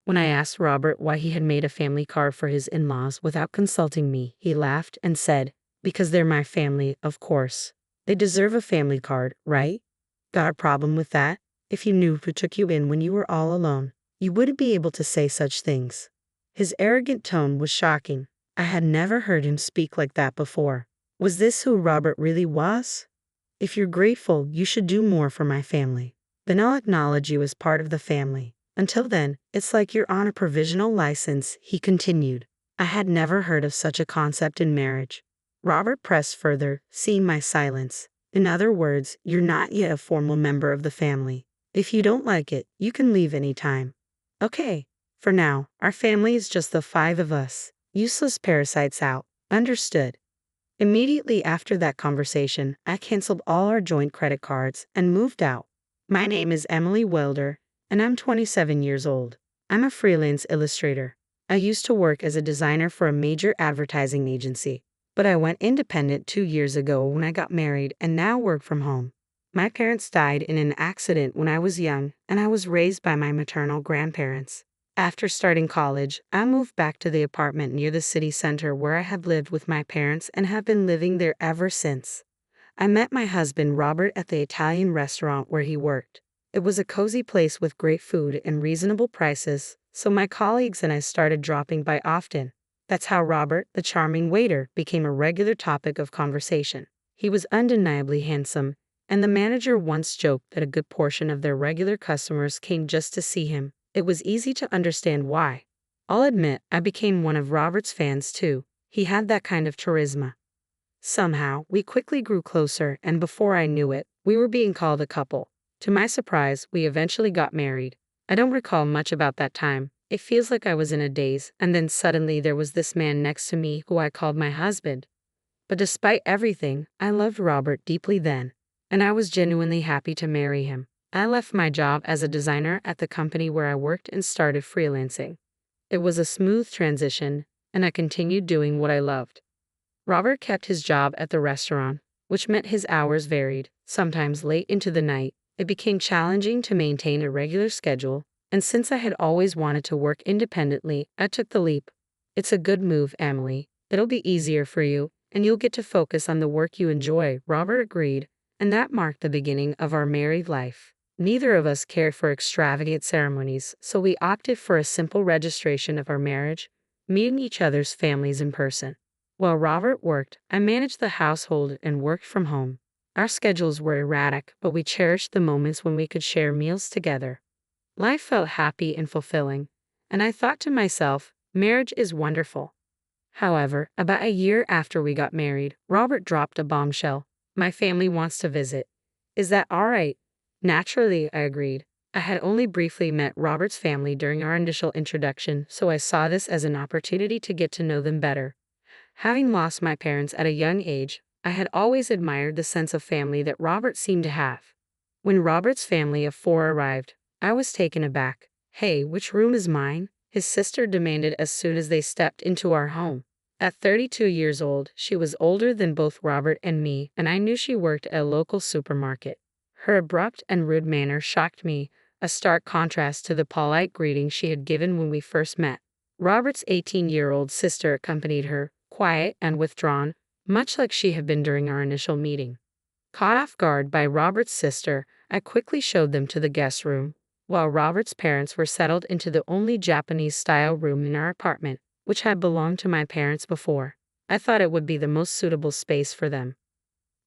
When I asked Robert why he had made a family card for his in-laws without consulting me, he laughed and said, "Because they're my family, of course. They deserve a family card, right? Got a problem with that? If you knew who took you in when you were all alone, you wouldn't be able to say such things." His arrogant tone was shocking. I had never heard him speak like that before. Was this who Robert really was? "If you're grateful, you should do more for my family. Then I'll acknowledge you as part of the family. Until then, it's like you're on a provisional license," he continued. I had never heard of such a concept in marriage. Robert pressed further, seeing my silence. "In other words, you're not yet a formal member of the family. If you don't like it, you can leave any time." "Okay. For now, our family is just the five of us. Useless parasites out. Understood." Immediately after that conversation, I canceled all our joint credit cards and moved out. My name is Emily Welder, and I'm 27 years old. I'm a freelance illustrator. I used to work as a designer for a major advertising agency, but I went independent 2 years ago when I got married and now work from home. My parents died in an accident when I was young, and I was raised by my maternal grandparents. After starting college, I moved back to the apartment near the city center where I have lived with my parents and have been living there ever since. I met my husband Robert at the Italian restaurant where he worked. It was a cozy place with great food and reasonable prices, so my colleagues and I started dropping by often. That's how Robert, the charming waiter, became a regular topic of conversation. He was undeniably handsome, and the manager once joked that a good portion of their regular customers came just to see him. It was easy to understand why. I'll admit, I became one of Robert's fans too. He had that kind of charisma. Somehow, we quickly grew closer, and before I knew it, we were being called a couple. To my surprise, we eventually got married. I don't recall much about that time. It feels like I was in a daze, and then suddenly there was this man next to me who I called my husband. But despite everything, I loved Robert deeply then, and I was genuinely happy to marry him. I left my job as a designer at the company where I worked and started freelancing. It was a smooth transition, and I continued doing what I loved. Robert kept his job at the restaurant, which meant his hours varied, sometimes late into the night. It became challenging to maintain a regular schedule, and since I had always wanted to work independently, I took the leap. "It's a good move, Emily. It'll be easier for you, and you'll get to focus on the work you enjoy," Robert agreed, and that marked the beginning of our married life. Neither of us cared for extravagant ceremonies, so we opted for a simple registration of our marriage, meeting each other's families in person. While Robert worked, I managed the household and worked from home. Our schedules were erratic, but we cherished the moments when we could share meals together. Life felt happy and fulfilling, and I thought to myself, marriage is wonderful. However, about a year after we got married, Robert dropped a bombshell. "My family wants to visit. Is that all right?" Naturally, I agreed. I had only briefly met Robert's family during our initial introduction, so I saw this as an opportunity to get to know them better. Having lost my parents at a young age, I had always admired the sense of family that Robert seemed to have. When Robert's family of four arrived, I was taken aback. "Hey, which room is mine?" his sister demanded as soon as they stepped into our home. At 32 years old, she was older than both Robert and me, and I knew she worked at a local supermarket. Her abrupt and rude manner shocked me, a stark contrast to the polite greeting she had given when we first met. Robert's 18-year-old sister accompanied her, quiet and withdrawn, much like she had been during our initial meeting. Caught off guard by Robert's sister, I quickly showed them to the guest room, while Robert's parents were settled into the only Japanese-style room in our apartment, which had belonged to my parents before. I thought it would be the most suitable space for them.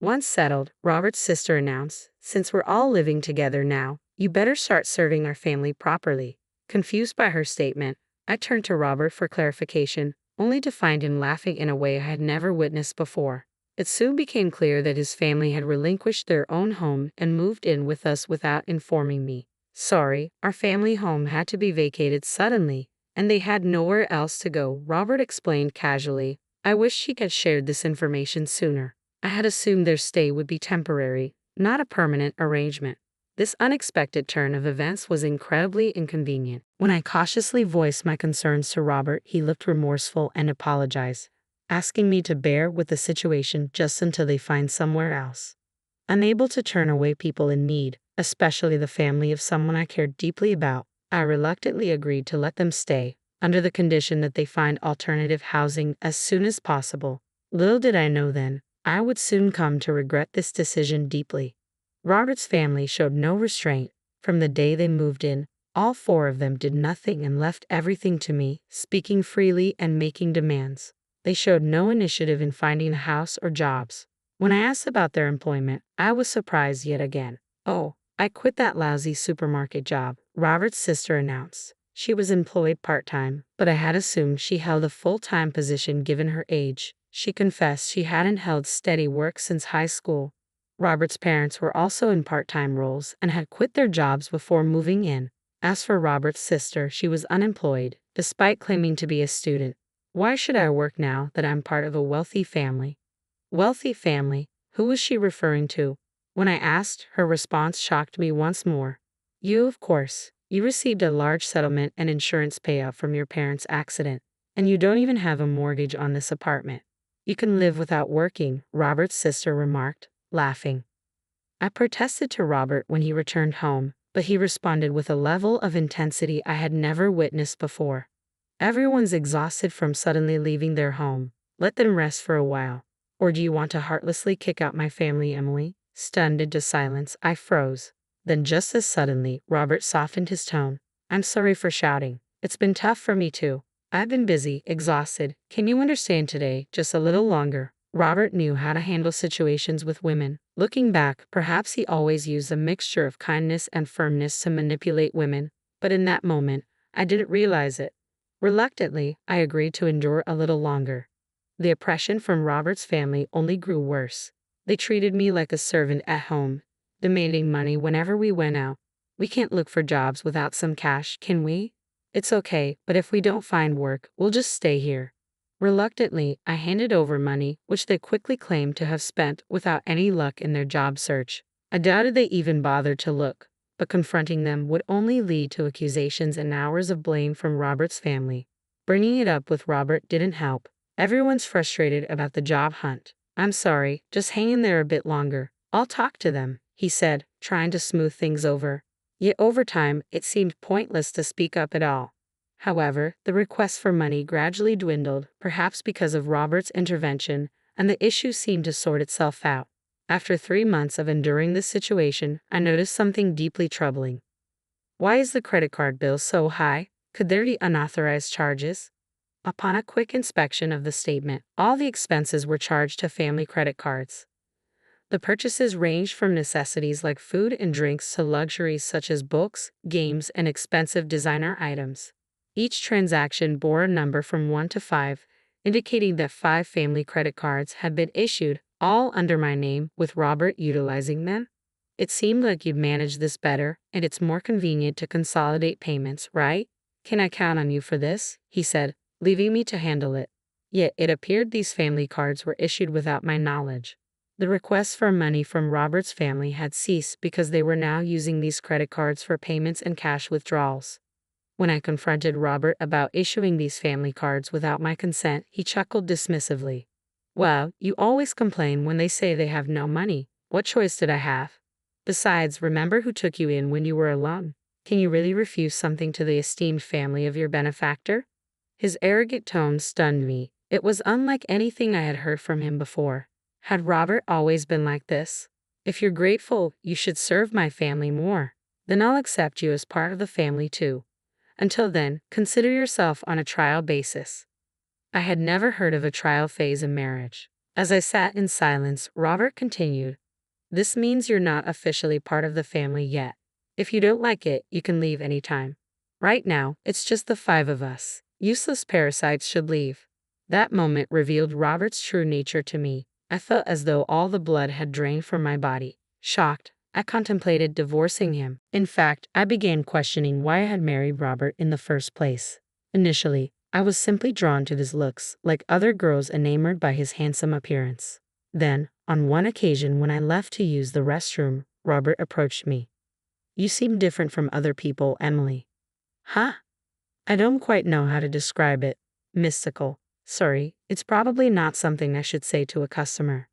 Once settled, Robert's sister announced, "Since we're all living together now, you better start serving our family properly." Confused by her statement, I turned to Robert for clarification, only to find him laughing in a way I had never witnessed before. It soon became clear that his family had relinquished their own home and moved in with us without informing me. "Sorry, our family home had to be vacated suddenly, and they had nowhere else to go," Robert explained casually. I wish he had shared this information sooner. I had assumed their stay would be temporary, not a permanent arrangement. This unexpected turn of events was incredibly inconvenient. When I cautiously voiced my concerns to Robert, he looked remorseful and apologized, asking me to bear with the situation just until they find somewhere else. Unable to turn away people in need, especially the family of someone I cared deeply about, I reluctantly agreed to let them stay, under the condition that they find alternative housing as soon as possible. Little did I know then, I would soon come to regret this decision deeply. Robert's family showed no restraint. From the day they moved in, all four of them did nothing and left everything to me, speaking freely and making demands. They showed no initiative in finding a house or jobs. When I asked about their employment, I was surprised yet again. "Oh, I quit that lousy supermarket job," Robert's sister announced. She was employed part-time, but I had assumed she held a full-time position given her age. She confessed she hadn't held steady work since high school. Robert's parents were also in part-time roles and had quit their jobs before moving in. As for Robert's sister, she was unemployed, despite claiming to be a student. Why should I work now that I'm part of a wealthy family? Wealthy family? Who was she referring to? When I asked, her response shocked me once more. "You, of course. You received a large settlement and insurance payout from your parents' accident, and you don't even have a mortgage on this apartment. You can live without working," Robert's sister remarked, laughing. I protested to Robert when he returned home, but he responded with a level of intensity I had never witnessed before. "Everyone's exhausted from suddenly leaving their home. Let them rest for a while. Or do you want to heartlessly kick out my family, Emily?" Stunned into silence, I froze. Then just as suddenly, Robert softened his tone. "I'm sorry for shouting. It's been tough for me too. I've been busy, exhausted. Can you understand today, just a little longer?" Robert knew how to handle situations with women. Looking back, perhaps he always used a mixture of kindness and firmness to manipulate women, but in that moment, I didn't realize it. Reluctantly, I agreed to endure a little longer. The oppression from Robert's family only grew worse. They treated me like a servant at home, demanding money whenever we went out. "We can't look for jobs without some cash, can we?" "It's okay, but if we don't find work, we'll just stay here." Reluctantly, I handed over money, which they quickly claimed to have spent without any luck in their job search. I doubted they even bothered to look, but confronting them would only lead to accusations and hours of blame from Robert's family. Bringing it up with Robert didn't help. "Everyone's frustrated about the job hunt. I'm sorry, just hang in there a bit longer. I'll talk to them," he said, trying to smooth things over. Yet over time, it seemed pointless to speak up at all. However, the requests for money gradually dwindled, perhaps because of Robert's intervention, and the issue seemed to sort itself out. After 3 months of enduring this situation, I noticed something deeply troubling. Why is the credit card bill so high? Could there be unauthorized charges? Upon a quick inspection of the statement, all the expenses were charged to family credit cards. The purchases ranged from necessities like food and drinks to luxuries such as books, games, and expensive designer items. Each transaction bore a number from 1 to 5, indicating that 5 family credit cards had been issued, all under my name, with Robert utilizing them. "It seemed like you'd managed this better, and it's more convenient to consolidate payments, right? Can I count on you for this?" he said, leaving me to handle it. Yet it appeared these family cards were issued without my knowledge. The requests for money from Robert's family had ceased because they were now using these credit cards for payments and cash withdrawals. When I confronted Robert about issuing these family cards without my consent, he chuckled dismissively. "Well, you always complain when they say they have no money. What choice did I have? Besides, remember who took you in when you were alone. Can you really refuse something to the esteemed family of your benefactor?" His arrogant tone stunned me. It was unlike anything I had heard from him before. Had Robert always been like this? "If you're grateful, you should serve my family more. Then I'll accept you as part of the family too. Until then, consider yourself on a trial basis." I had never heard of a trial phase in marriage. As I sat in silence, Robert continued, "This means you're not officially part of the family yet. If you don't like it, you can leave anytime. Right now, it's just the 5 of us. Useless parasites should leave." That moment revealed Robert's true nature to me. I felt as though all the blood had drained from my body. Shocked, I contemplated divorcing him. In fact, I began questioning why I had married Robert in the first place. Initially, I was simply drawn to his looks, like other girls enamored by his handsome appearance. Then, on one occasion when I left to use the restroom, Robert approached me. "You seem different from other people, Emily." "Huh? I don't quite know how to describe it. Mystical. Sorry, it's probably not something I should say to a customer."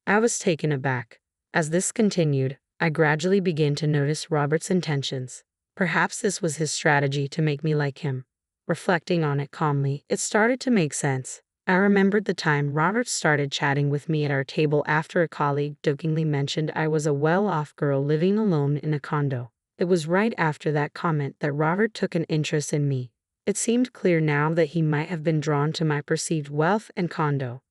I was taken aback. As this continued, I gradually began to notice Robert's intentions. Perhaps this was his strategy to make me like him. Reflecting on it calmly, it started to make sense. I remembered the time Robert started chatting with me at our table after a colleague jokingly mentioned I was a well-off girl living alone in a condo. It was right after that comment that Robert took an interest in me. It seemed clear now that he might have been drawn to my perceived wealth and condo.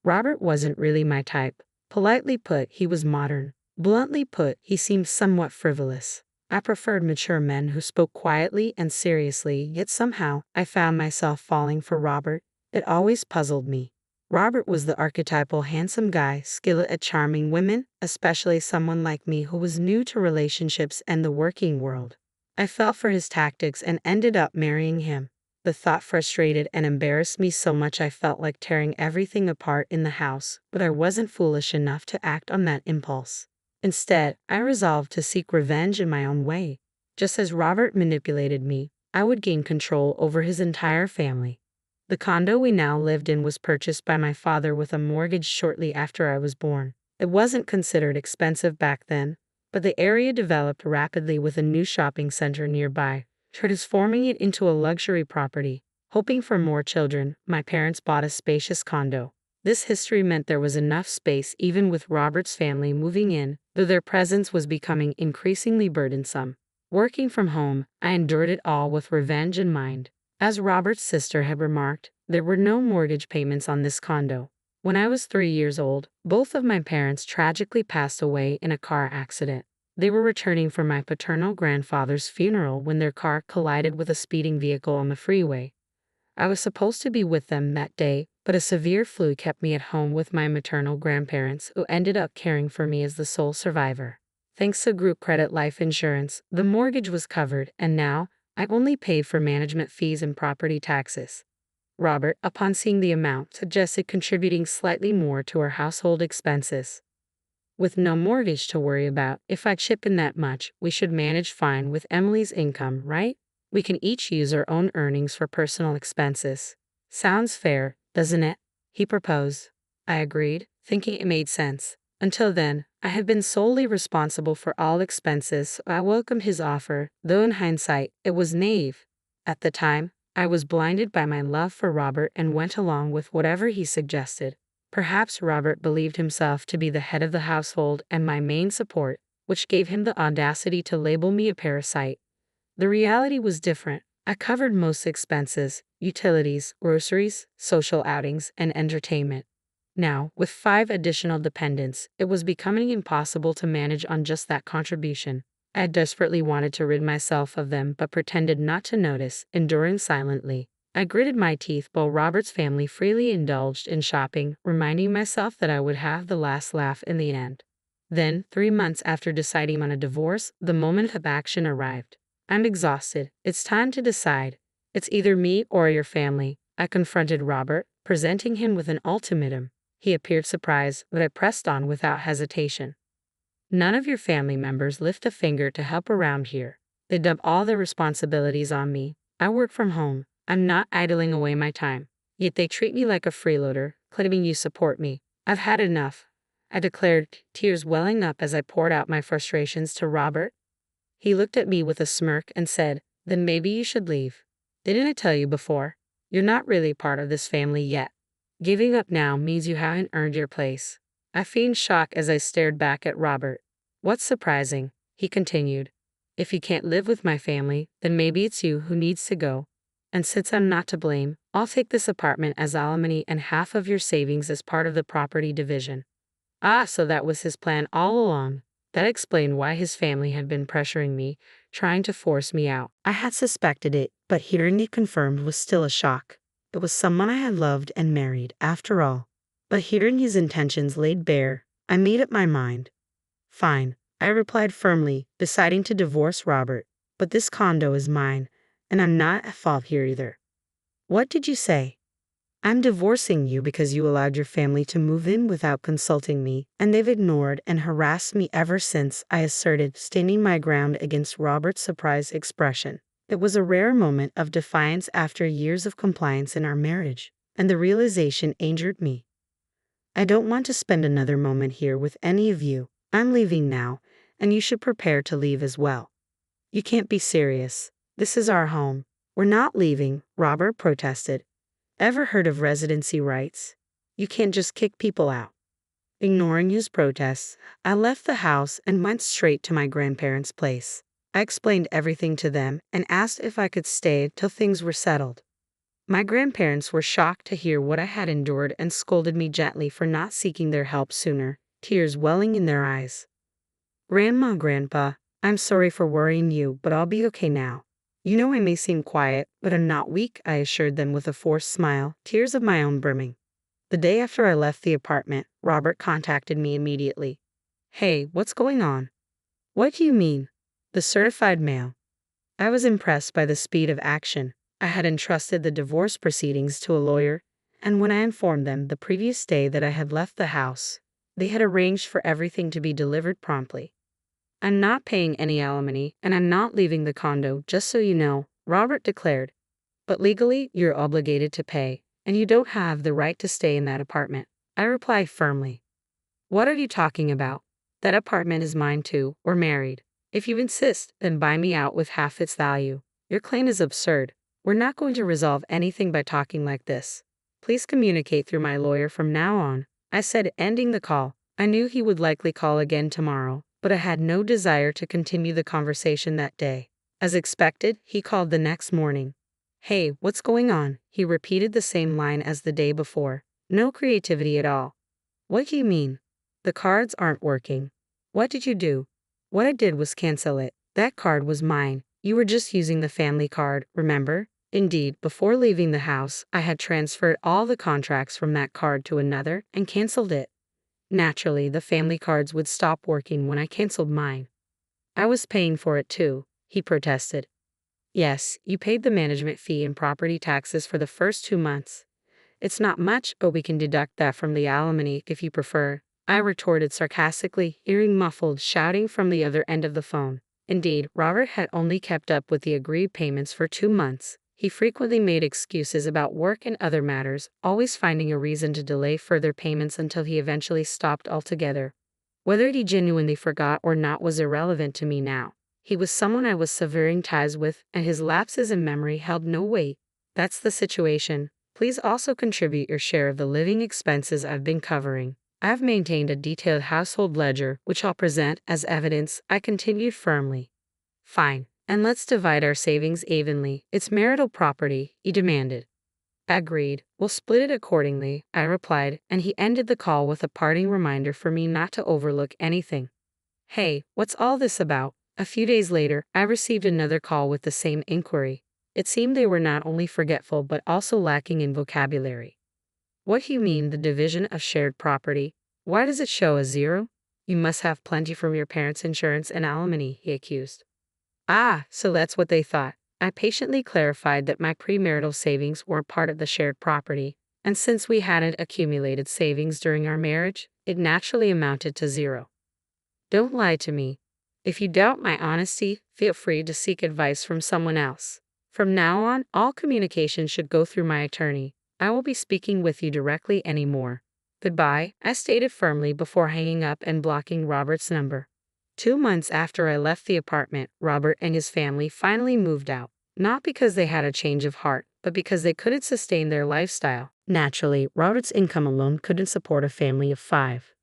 Robert wasn't really my type. Politely put, he was modern. Bluntly put, he seemed somewhat frivolous. I preferred mature men who spoke quietly and seriously, yet somehow I found myself falling for Robert. It always puzzled me. Robert was the archetypal handsome guy, skilled at charming women, especially someone like me who was new to relationships and the working world. I fell for his tactics and ended up marrying him. The thought frustrated and embarrassed me so much I felt like tearing everything apart in the house, but I wasn't foolish enough to act on that impulse. Instead, I resolved to seek revenge in my own way. Just as Robert manipulated me, I would gain control over his entire family. The condo we now lived in was purchased by my father with a mortgage shortly after I was born. It wasn't considered expensive back then, but the area developed rapidly with a new shopping center nearby, transforming it into a luxury property. Hoping for more children, my parents bought a spacious condo. This history meant there was enough space even with Robert's family moving in, though their presence was becoming increasingly burdensome. Working from home, I endured it all with revenge in mind. As Robert's sister had remarked, there were no mortgage payments on this condo. When I was 3 years old, both of my parents tragically passed away in a car accident. They were returning from my paternal grandfather's funeral when their car collided with a speeding vehicle on the freeway. I was supposed to be with them that day, but a severe flu kept me at home with my maternal grandparents, who ended up caring for me as the sole survivor. Thanks to group credit life insurance, the mortgage was covered, and now I only paid for management fees and property taxes. Robert, upon seeing the amount, suggested contributing slightly more to our household expenses. With no mortgage to worry about, if I chip in that much, we should manage fine with Emily's income, right? We can each use our own earnings for personal expenses. Sounds fair, doesn't it? He proposed. I agreed, thinking it made sense. Until then, I had been solely responsible for all expenses, so I welcomed his offer, though in hindsight, it was naive. At the time, I was blinded by my love for Robert and went along with whatever he suggested. Perhaps Robert believed himself to be the head of the household and my main support, which gave him the audacity to label me a parasite. The reality was different. I covered most expenses, utilities, groceries, social outings, and entertainment. Now, with 5 additional dependents, it was becoming impossible to manage on just that contribution. I desperately wanted to rid myself of them but pretended not to notice, enduring silently. I gritted my teeth while Robert's family freely indulged in shopping, reminding myself that I would have the last laugh in the end. Then, 3 months after deciding on a divorce, the moment of action arrived. I'm exhausted. It's time to decide. It's either me or your family. I confronted Robert, presenting him with an ultimatum. He appeared surprised, but I pressed on without hesitation. None of your family members lift a finger to help around here. They dump all their responsibilities on me. I work from home. I'm not idling away my time. Yet they treat me like a freeloader, claiming you support me. I've had enough, I declared, tears welling up as I poured out my frustrations to Robert. He looked at me with a smirk and said, "Then maybe you should leave. Didn't I tell you before? You're not really part of this family yet. Giving up now means you haven't earned your place." I feigned shock as I stared back at Robert. "What's surprising?" he continued. "If you can't live with my family, then maybe it's you who needs to go. And since I'm not to blame, I'll take this apartment as alimony and half of your savings as part of the property division." Ah, so that was his plan all along. That explained why his family had been pressuring me, trying to force me out. I had suspected it, but hearing it confirmed was still a shock. It was someone I had loved and married, after all. But hearing his intentions laid bare, I made up my mind. "Fine," I replied firmly, deciding to divorce Robert. "But this condo is mine, and I'm not at fault here either." "What did you say?" "I'm divorcing you because you allowed your family to move in without consulting me, and they've ignored and harassed me ever since," I asserted, standing my ground against Robert's surprised expression. It was a rare moment of defiance after years of compliance in our marriage, and the realization angered me. "I don't want to spend another moment here with any of you. I'm leaving now, and you should prepare to leave as well." You can't be serious. This is our home. We're not leaving, Robert protested. Ever heard of residency rights? You can't just kick people out. Ignoring his protests, I left the house and went straight to my grandparents' place. I explained everything to them and asked if I could stay till things were settled. My grandparents were shocked to hear what I had endured and scolded me gently for not seeking their help sooner, tears welling in their eyes. Grandma, Grandpa, I'm sorry for worrying you, but I'll be okay now. You know I may seem quiet, but I'm not weak, I assured them with a forced smile, tears of my own brimming. The day after I left the apartment, Robert contacted me immediately. Hey, what's going on? What do you mean? The certified mail. I was impressed by the speed of action. I had entrusted the divorce proceedings to a lawyer, and when I informed them the previous day that I had left the house, they had arranged for everything to be delivered promptly. I'm not paying any alimony, and I'm not leaving the condo, just so you know, Robert declared. But legally, you're obligated to pay, and you don't have the right to stay in that apartment. I replied firmly. What are you talking about? That apartment is mine too, we're married. If you insist, then buy me out with half its value. Your claim is absurd. We're not going to resolve anything by talking like this. Please communicate through my lawyer from now on, I said, ending the call. I knew he would likely call again tomorrow, but I had no desire to continue the conversation that day. As expected, he called the next morning. Hey, what's going on? He repeated the same line as the day before. No creativity at all. What do you mean? The cards aren't working. What did you do? What I did was cancel it. That card was mine. You were just using the family card, remember? Indeed, before leaving the house, I had transferred all the contracts from that card to another and canceled it. Naturally, the family cards would stop working when I canceled mine. I was paying for it too, he protested. Yes, you paid the management fee and property taxes for the first 2 months. It's not much, but we can deduct that from the alimony if you prefer, I retorted sarcastically, hearing muffled shouting from the other end of the phone. Indeed, Robert had only kept up with the agreed payments for 2 months. He frequently made excuses about work and other matters, always finding a reason to delay further payments until he eventually stopped altogether. Whether he genuinely forgot or not was irrelevant to me now. He was someone I was severing ties with, and his lapses in memory held no weight. That's the situation. Please also contribute your share of the living expenses I've been covering. I've maintained a detailed household ledger, which I'll present as evidence, I continued firmly. Fine, and let's divide our savings evenly. It's marital property, he demanded. Agreed, we'll split it accordingly, I replied, and he ended the call with a parting reminder for me not to overlook anything. Hey, what's all this about? A few days later, I received another call with the same inquiry. It seemed they were not only forgetful but also lacking in vocabulary. What do you mean, the division of shared property? Why does it show a 0? You must have plenty from your parents' insurance and alimony, he accused. Ah, so that's what they thought. I patiently clarified that my premarital savings weren't part of the shared property, and since we hadn't accumulated savings during our marriage, it naturally amounted to 0. Don't lie to me. If you doubt my honesty, feel free to seek advice from someone else. From now on, all communication should go through my attorney. I will be speaking with you directly anymore. Goodbye, I stated firmly before hanging up and blocking Robert's number. 2 months after I left the apartment, Robert and his family finally moved out. Not because they had a change of heart, but because they couldn't sustain their lifestyle. Naturally, Robert's income alone couldn't support a family of 5.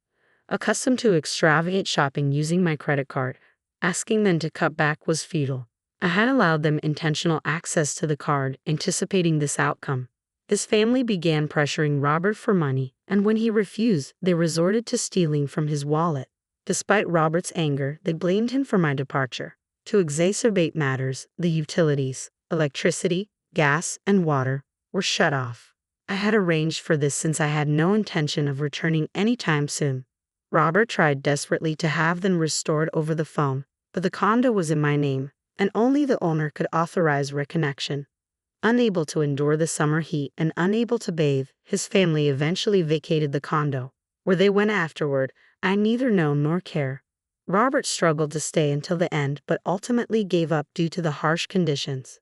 Accustomed to extravagant shopping using my credit card, asking them to cut back was futile. I had allowed them intentional access to the card, anticipating this outcome. His family began pressuring Robert for money, and when he refused, they resorted to stealing from his wallet. Despite Robert's anger, they blamed him for my departure. To exacerbate matters, the utilities, electricity, gas, and water, were shut off. I had arranged for this since I had no intention of returning anytime soon. Robert tried desperately to have them restored over the phone, but the condo was in my name, and only the owner could authorize reconnection. Unable to endure the summer heat and unable to bathe, his family eventually vacated the condo. Where they went afterward, I neither know nor care. Robert struggled to stay until the end but ultimately gave up due to the harsh conditions.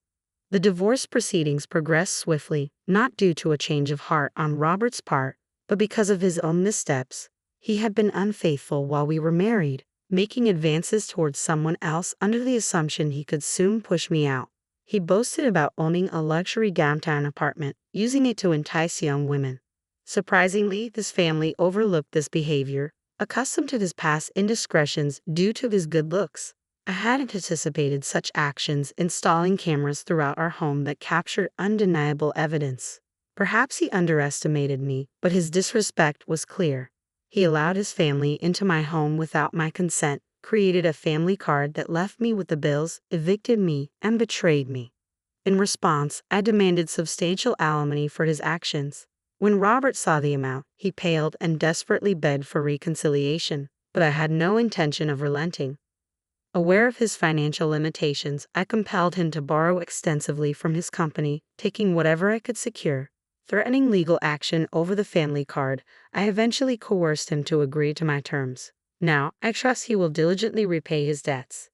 The divorce proceedings progressed swiftly, not due to a change of heart on Robert's part, but because of his own missteps. He had been unfaithful while we were married, making advances towards someone else under the assumption he could soon push me out. He boasted about owning a luxury downtown apartment, using it to entice young women. Surprisingly, this family overlooked this behavior, accustomed to his past indiscretions due to his good looks. I hadn't anticipated such actions, installing cameras throughout our home that captured undeniable evidence. Perhaps he underestimated me, but his disrespect was clear. He allowed his family into my home without my consent, created a family card that left me with the bills, evicted me, and betrayed me. In response, I demanded substantial alimony for his actions. When Robert saw the amount, he paled and desperately begged for reconciliation, but I had no intention of relenting. Aware of his financial limitations, I compelled him to borrow extensively from his company, taking whatever I could secure. Threatening legal action over the family card, I eventually coerced him to agree to my terms. Now, I trust he will diligently repay his debts.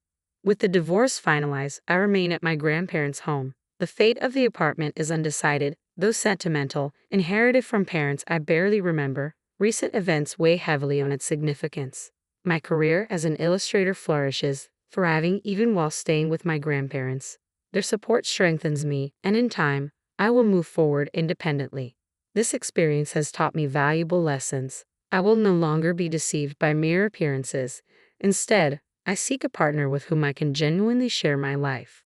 With the divorce finalized, I remain at my grandparents' home. The fate of the apartment is undecided, though sentimental, inherited from parents I barely remember. Recent events weigh heavily on its significance. My career as an illustrator flourishes, thriving even while staying with my grandparents. Their support strengthens me, and in time, I will move forward independently. This experience has taught me valuable lessons. I will no longer be deceived by mere appearances. Instead, I seek a partner with whom I can genuinely share my life.